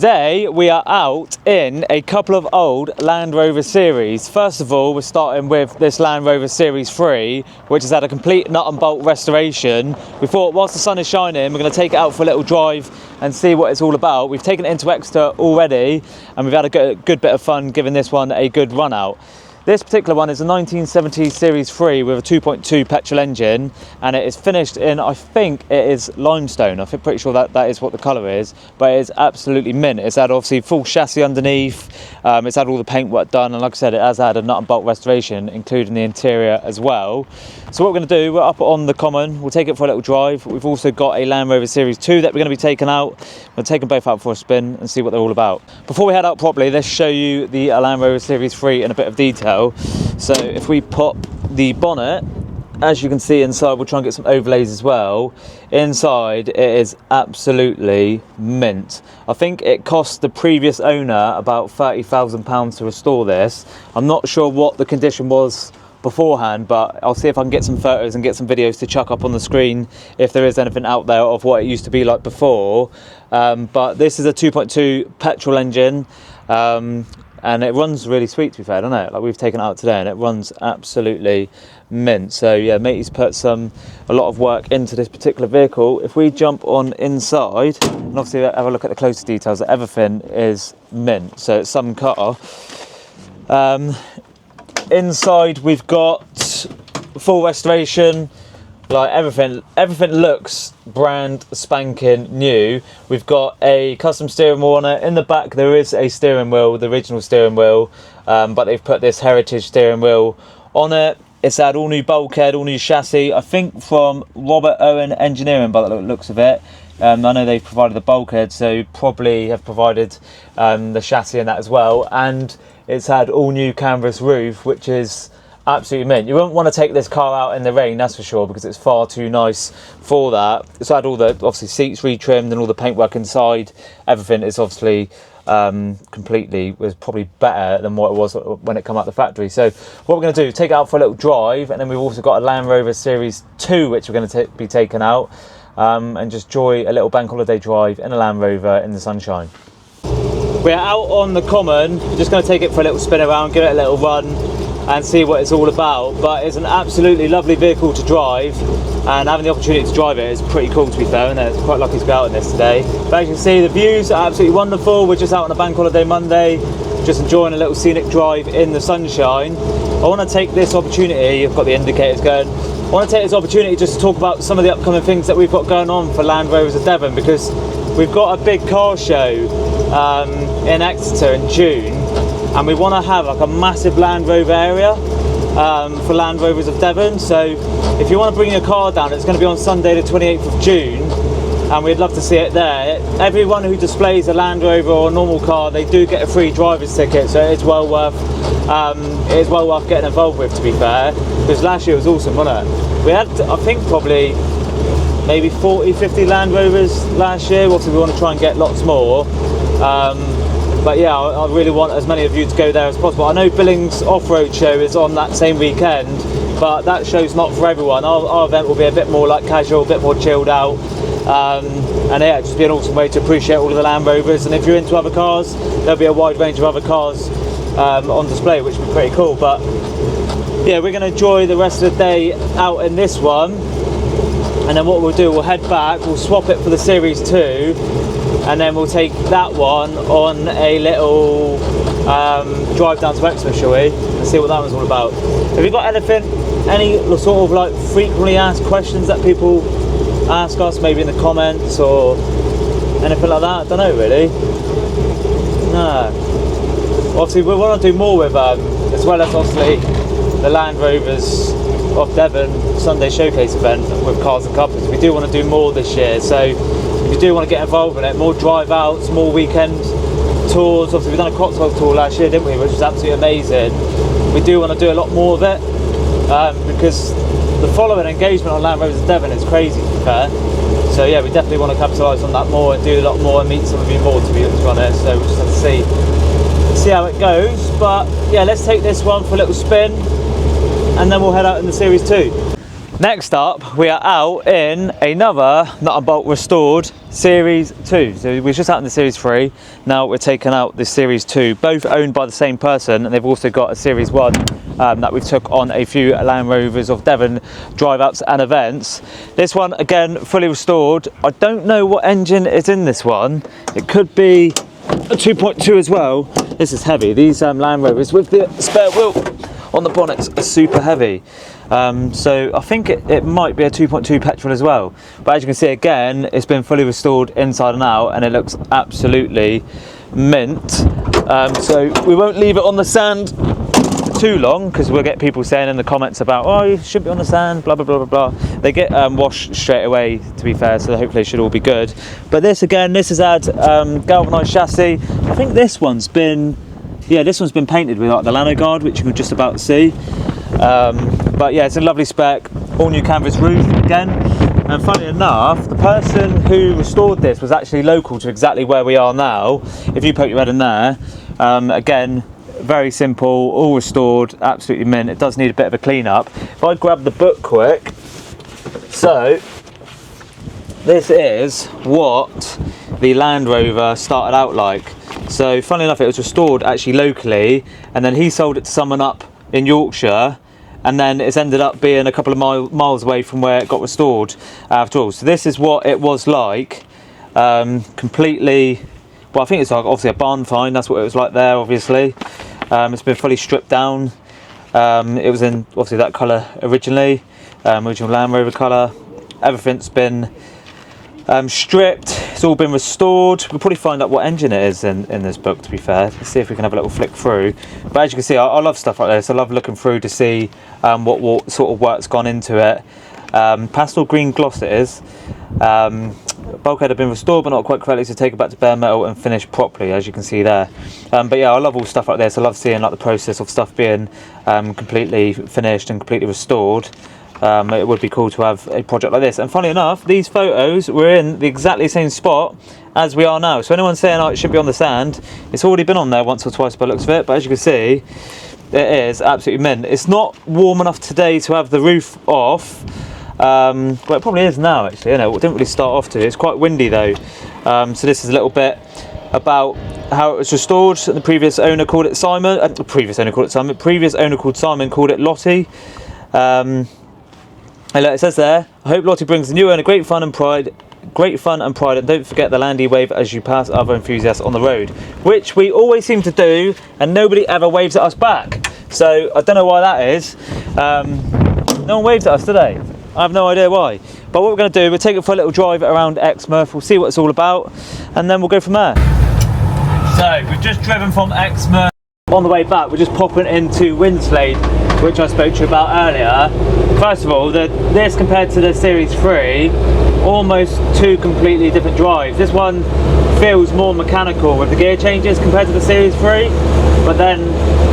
Today we are out in a couple of old Land Rover Series. First of all, we're starting with this Land Rover Series 3, which has had a complete nut and bolt restoration. We thought whilst the sun is shining, we're going to take it out for a little drive and see what it's all about. We've taken it into Exeter already and we've had a good bit of fun giving this one a good run out. This particular one is a 1970 Series 3 with a 2.2 petrol engine, and it is finished in, I think it is limestone. I'm pretty sure that is what the colour is, but it is absolutely mint. It's had obviously full chassis underneath, it's had all the paintwork done, and like I said, it has had a nut and bolt restoration, including the interior as well. So what we're going to do, we're up on the common, we'll take it for a little drive. We've also got a Land Rover Series 2 that we're going to be taking out. We'll take them both out for a spin and see what they're all about. Before we head out properly, let's show you the Land Rover Series 3 in a bit of detail. So if we pop the bonnet, as you can see inside, we'll try and get some overlays as well. Inside it is absolutely mint. I think it cost the previous owner about £30,000 to restore this. I'm not sure what the condition was beforehand, but I'll see if I can get some photos and get some videos to chuck up on the screen if there is anything out there of what it used to be like before. But this is a 2.2 petrol engine, and it runs really sweet, to be fair, doesn't it? Like we've taken it out today and it runs absolutely mint. So yeah, matey's put a lot of work into this particular vehicle. If we jump on inside and obviously have a look at the closer details, everything is mint. So it's some car. Inside we've got full restoration, like everything looks brand spanking new. We've got a custom steering wheel on it. In the back there is a steering wheel, the original steering wheel, but they've put this heritage steering wheel on it. It's had all new bulkhead, all new chassis, I think from Robert Owen Engineering by the looks of it. I know they've provided the bulkhead, so probably have provided the chassis and that as well. And it's had all new canvas roof, which is absolutely mint. You wouldn't want to take this car out in the rain, that's for sure, because it's far too nice for that. It's had all the obviously seats retrimmed and all the paintwork inside. Everything is obviously was probably better than what it was when it came out the factory. So what we're going to do, take it out for a little drive, and then we've also got a Land Rover Series 2 which we're going to be taking out and just enjoy a little bank holiday drive in a Land Rover in the sunshine. We're out on the common, just going to take it for a little spin around, give it a little run and see what it's all about. But it's an absolutely lovely vehicle to drive, and having the opportunity to drive it is pretty cool, to be fair, isn't it? It's quite lucky to be out in this today. But as you can see, the views are absolutely wonderful. We're just out on a bank holiday Monday, just enjoying a little scenic drive in the sunshine. I want to take this opportunity, I've got the indicators going, I want to take this opportunity just to talk about some of the upcoming things that we've got going on for Land Rovers of Devon, because we've got a big car show in Exeter in June, and we want to have like a massive Land Rover area for Land Rovers of Devon. So if you want to bring your car down, it's going to be on Sunday the 28th of June, and we'd love to see it there. Everyone who displays a Land Rover or a normal car, they do get a free driver's ticket, so it's well worth getting involved with, to be fair, because last year was awesome, wasn't it? We had, I think, probably maybe 40-50 Land Rovers last year. Obviously we want to try and get lots more, but yeah, I really want as many of you to go there as possible. I know Billings Off-Road Show is on that same weekend, but that show's not for everyone. Our event will be a bit more like casual, a bit more chilled out, and yeah, just be an awesome way to appreciate all of the Land Rovers. And if you're into other cars, there'll be a wide range of other cars on display, which will be pretty cool. But yeah, we're going to enjoy the rest of the day out in this one, and then what we'll do, we'll head back, we'll swap it for the Series 2, and then we'll take that one on a little drive down to Exeter, shall we, and see what that one's all about. Have you got any sort of like frequently asked questions that people ask us, maybe in the comments or anything like that? I don't know really. No. Obviously we want to do more with as well as obviously the Land Rovers of Devon Sunday Showcase event with Cars and Couples. We do want to do more this year, so if you do want to get involved in it, more drive outs, more weekend tours. Obviously we've done a cocktail tour last year, didn't we, which was absolutely amazing. We do want to do a lot more of it because the following engagement on Land Rovers of Devon is crazy, to be fair. So yeah, we definitely want to capitalise on that more and do a lot more and meet some of you more, to be honest. So we'll just have to see how it goes. But yeah, let's take this one for a little spin, and then we'll head out in the Series 2. Next up, we are out in another nut and bolt restored Series 2. So we were just out in the Series 3, now we're taking out the Series 2, both owned by the same person, and they've also got a Series 1 that we've took on a few Land Rovers of Devon drive outs and events. This one, again, fully restored. I don't know what engine is in this one. It could be a 2.2 as well. This is heavy. These Land Rovers with the spare wheel on the bonnets are super heavy. So I think it might be a 2.2 petrol as well. But as you can see, again, it's been fully restored inside and out, and it looks absolutely mint. So we won't leave it on the sand for too long, because we'll get people saying in the comments about, oh, you should be on the sand, blah, blah, blah, blah, blah. They get washed straight away, to be fair, so hopefully it should all be good. But this, again, this has had galvanised chassis. I think this one's been, yeah, this one's been painted with like the Lano guard, which you can just about see. But yeah, it's a lovely spec, all new canvas roof again. And funny enough, the person who restored this was actually local to exactly where we are now. If you poke your head in there, again, very simple, all restored, absolutely mint. It does need a bit of a clean up. If I grab the book quick, so this is what the Land Rover started out like. So funnily enough, it was restored actually locally, and then he sold it to someone up in Yorkshire, and then it's ended up being a couple of miles away from where it got restored after all. So this is what it was like, completely, well, I think it's like obviously a barn find, that's what it was like there, obviously. It's been fully stripped down. It was in obviously that colour originally, original Land Rover colour. Everything's been stripped, it's all been restored. We'll probably find out what engine it is in this book, to be fair. Let's see if we can have a little flick through. But as you can see, I love stuff like this. I love looking through to see what sort of work's gone into it. Pastel green gloss it is. Bulkhead had been restored but not quite correctly, so take it back to bare metal and finish properly, as you can see there. But yeah, I love all stuff like this. I love seeing like the process of stuff being completely finished and completely restored. It would be cool to have a project like this. And funny enough, these photos were in the exactly same spot as we are now. So anyone saying, oh, it should be on the sand, it's already been on there once or twice by the looks of it. But as you can see, it is absolutely mint. It's not warm enough today to have the roof off. Well, it probably is now, actually. You know, it didn't really start off to. It's quite windy though. So this is a little bit about how it was restored. The previous owner called it Simon. Previous owner called Simon called it Lottie. And look, it says there, I hope Lottie brings the new owner great fun and pride, and don't forget the Landy wave as you pass other enthusiasts on the road, which we always seem to do, and nobody ever waves at us back. So I don't know why that is. No one waves at us today. I have no idea why. But what we're going to do, we'll take it for a little drive around Exmouth. We'll see what it's all about, and then we'll go from there. So we've just driven from Exmouth. On the way back, we're just popping into Winslade, which I spoke to you about earlier. First of all, this compared to the Series 3, almost two completely different drives. This one feels more mechanical with the gear changes compared to the Series 3, but then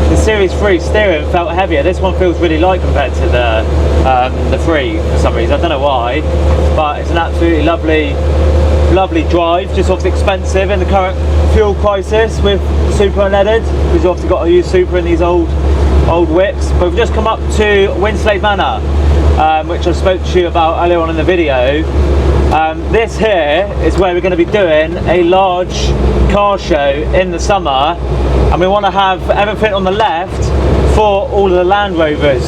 the Series 3 steering felt heavier. This one feels really light compared to the 3 for some reason. I don't know why, but it's an absolutely lovely drive. Just obviously expensive in the current fuel crisis with super unleaded, because you've obviously got to use super in these old whips. But we've just come up to Winslade Manor, which I spoke to you about earlier on in the video. This here is where we're going to be doing a large car show in the summer, and we want to have everything on the left for all of the Land Rovers.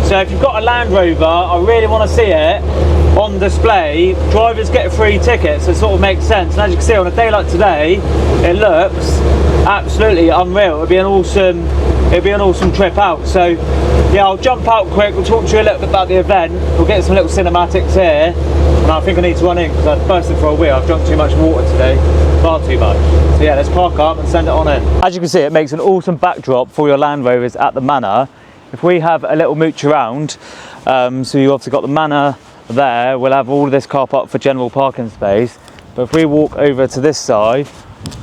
So if you've got a Land Rover, I really want to see it on display. Drivers get a free ticket, so it sort of makes sense. And as you can see, on a day like today, it looks absolutely unreal. It'll be an awesome trip out. So yeah, I'll jump out quick. We'll talk to you a little bit about the event. We'll get some little cinematics here, and I think I need to run in because I've bursted for a wheel. I've drunk too much water today, far too much. So yeah, let's park up and send it on in. As you can see, it makes an awesome backdrop for your Land Rovers at the Manor. If we have a little mooch around, so you obviously got the Manor there, we'll have all of this car park for general parking space. But if we walk over to this side,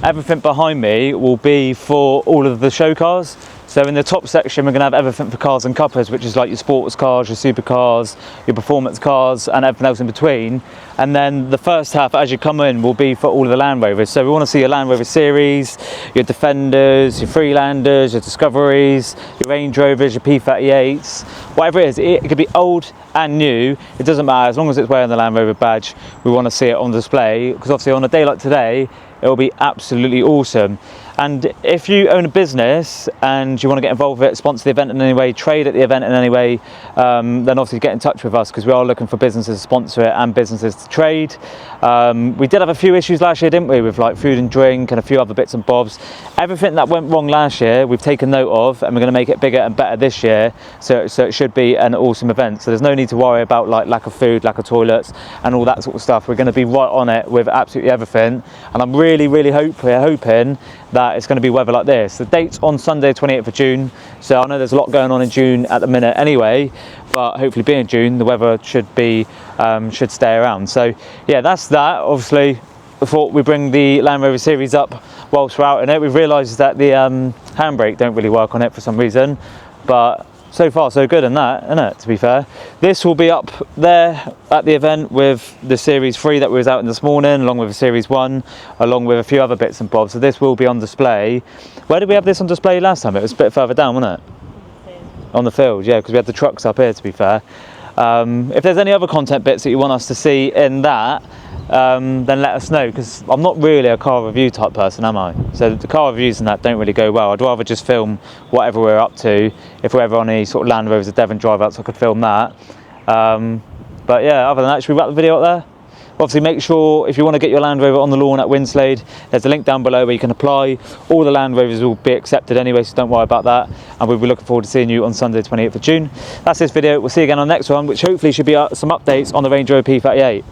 everything behind me will be for all of the show cars. So in the top section, we're going to have everything for cars and cuppers, which is like your sports cars, your supercars, your performance cars, and everything else in between. And then the first half, as you come in, will be for all of the Land Rovers. So we want to see your Land Rover Series, your Defenders, your Freelanders, your Discoveries, your Range Rovers, your P38s, whatever it is. It could be old and new, it doesn't matter, as long as it's wearing the Land Rover badge. We want to see it on display, because obviously on a day like today, it will be absolutely awesome. And if you own a business and you want to get involved with it, sponsor the event in any way, trade at the event in any way, then obviously get in touch with us, because we are looking for businesses to sponsor it and businesses to trade. We did have a few issues last year, didn't we, with like food and drink and a few other bits and bobs. Everything that went wrong last year, we've taken note of, and we're going to make it bigger and better this year. So it should be an awesome event. So there's no need to worry about like lack of food, lack of toilets, and all that sort of stuff. We're going to be right on it with absolutely everything. And I'm really hoping that it's going to be weather like this. The date's on Sunday 28th of June, so I know there's a lot going on in June at the minute anyway, but hopefully being June, the weather should stay around. So yeah, that's that. Obviously I thought we'd bring the Land Rover Series up whilst we're out in it. We've realised that the handbrake don't really work on it for some reason, but so far so good in that, isn't it, to be fair. This will be up there at the event with the Series 3 that we was out in this morning, along with the Series 1, along with a few other bits and bobs. So this will be on display. Where did we have this on display last time? It was a bit further down, wasn't it? On the field, yeah, because we had the trucks up here, to be fair. If there's any other content bits that you want us to see in that, then let us know, because I'm not really a car review type person, am I? So the car reviews and that don't really go well. I'd rather just film whatever we're up to. If we're ever on any sort of Land Rovers or Devon drive outs, I could film that. But yeah, other than that, should we wrap the video up there? Obviously, make sure if you want to get your Land Rover on the lawn at Winslade, there's a link down below where you can apply. All the Land Rovers will be accepted anyway, so don't worry about that. And we'll be looking forward to seeing you on Sunday 28th of June. That's this video. We'll see you again on the next one, which hopefully should be some updates on the Range Rover P38.